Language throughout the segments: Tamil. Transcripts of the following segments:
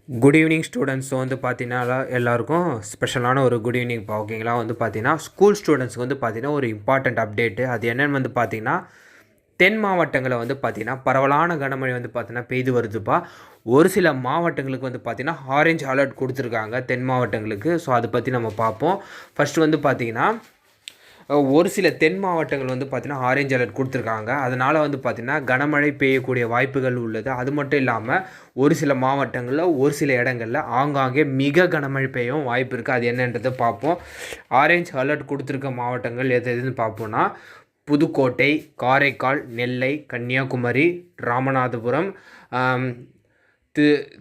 குட் ஈவினிங் ஸ்டூடெண்ட்ஸ் வந்து பார்த்தீங்கன்னா எல்லாருக்கும் ஸ்பெஷலான ஒரு குட் ஈவினிங்ப்பா. ஓகேங்களா? வந்து பார்த்தீங்கன்னா ஸ்கூல் ஸ்டூடெண்ட்ஸ்க்கு வந்து பார்த்தீங்கன்னா ஒரு இம்பார்ட்டண்ட் அப்டேட்டு. அது என்னென்னு வந்து பார்த்தீங்கன்னா தென் மாவட்டங்களில் வந்து பார்த்தீங்கன்னா பரவலான கனமழை வந்து பார்த்தீங்கன்னா பெய்து வருதுப்பா. ஒரு சில மாவட்டங்களுக்கு வந்து பார்த்தீங்கன்னா ஆரஞ்ச் அலர்ட் கொடுத்துருக்காங்க தென் மாவட்டங்களுக்கு. ஸோ அதை பற்றி நம்ம பார்ப்போம். ஃபஸ்ட்டு வந்து பார்த்தீங்கன்னா ஒரு சில தென் மாவட்டங்கள் வந்து பார்த்திங்கன்னா ஆரஞ்ச் அலர்ட் கொடுத்துருக்காங்க. அதனால் வந்து பார்த்திங்கன்னா கனமழை பெய்யக்கூடிய வாய்ப்புகள் உள்ளது. அது மட்டும் இல்லாமல் ஒரு சில மாவட்டங்களில் ஒரு சில இடங்களில் ஆங்காங்கே மிக கனமழை பெய்யவும் வாய்ப்பு இருக்குது. அது என்னன்றதை பார்ப்போம். ஆரஞ்ச் அலர்ட் கொடுத்துருக்க மாவட்டங்கள் எதுன்னு பார்ப்போம்னா புதுக்கோட்டை, காரைக்கால், நெல்லை, கன்னியாகுமரி, ராமநாதபுரம்,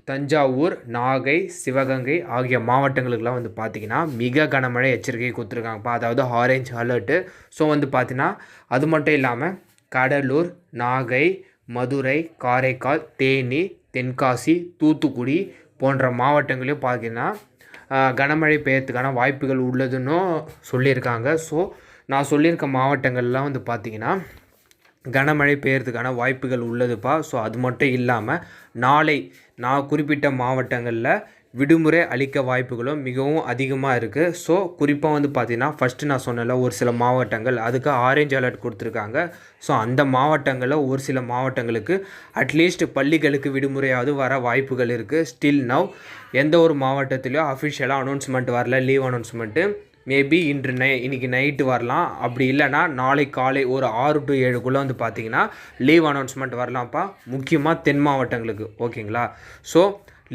தஞ்சாவூர், நாகை, சிவகங்கை ஆகிய மாவட்டங்களுக்கெல்லாம் வந்து பார்த்திங்கன்னா மிக கனமழை எச்சரிக்கை கொடுத்துருக்காங்கப்பா. அதாவது ஆரஞ்ச் அலர்ட்டு. ஸோ வந்து பார்த்திங்கன்னா அது மட்டும் இல்லாமல் கடலூர், நாகை, மதுரை, காரைக்கால், தேனி, தென்காசி, தூத்துக்குடி போன்ற மாவட்டங்களையும் பார்த்திங்கன்னா கனமழை பெய்யறதுக்கான வாய்ப்புகள் உள்ளதுன்னு சொல்லியிருக்காங்க. ஸோ நான் சொல்லியிருக்க மாவட்டங்கள்லாம் வந்து பார்த்திங்கன்னா கனமழை பெய்யறதுக்கான வாய்ப்புகள் உள்ளதுப்பா. ஸோ அது மட்டும் இல்லாமல் நாளை நான் குறிப்பிட்ட மாவட்டங்களில் விடுமுறை அளிக்க வாய்ப்புகளும் மிகவும் அதிகமாக இருக்குது. ஸோ குறிப்பாக வந்து பார்த்திங்கன்னா ஃபஸ்ட்டு நான் சொன்னல ஒரு சில மாவட்டங்கள் அதுக்கு ஆரஞ்ச் அலர்ட் கொடுத்துருக்காங்க. ஸோ அந்த மாவட்டங்களில் ஒரு சில மாவட்டங்களுக்கு அட்லீஸ்ட் பள்ளிகளுக்கு விடுமுறையாவது வர வாய்ப்புகள் இருக்குது. ஸ்டில் நவ் எந்த ஒரு மாவட்டத்திலையும் அஃபிஷியலாக அனௌன்ஸ்மெண்ட் வரல, லீவ் அனௌன்ஸ்மெண்ட்டு. மேபி இன்றைக்கி நைட்டு வரலாம். அப்படி இல்லைனா நாளை காலை ஒரு 6 to 7க்குள்ளே வந்து பார்த்திங்கன்னா லீவ் அனௌன்ஸ்மெண்ட் வரலாம்ப்பா, முக்கியமாக தென் மாவட்டங்களுக்கு. ஓகேங்களா? ஸோ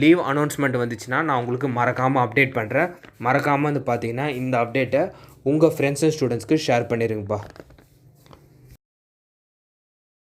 லீவ் அனௌன்ஸ்மெண்ட் வந்துச்சுன்னா நான் உங்களுக்கு மறக்காமல் அப்டேட் பண்ணுறேன். மறக்காமல் வந்து பார்த்திங்கன்னா இந்த அப்டேட்டை உங்கள் ஃப்ரெண்ட்ஸ் அண்ட் ஸ்டூடெண்ட்ஸ்க்கு ஷேர் பண்ணிடுங்கப்பா.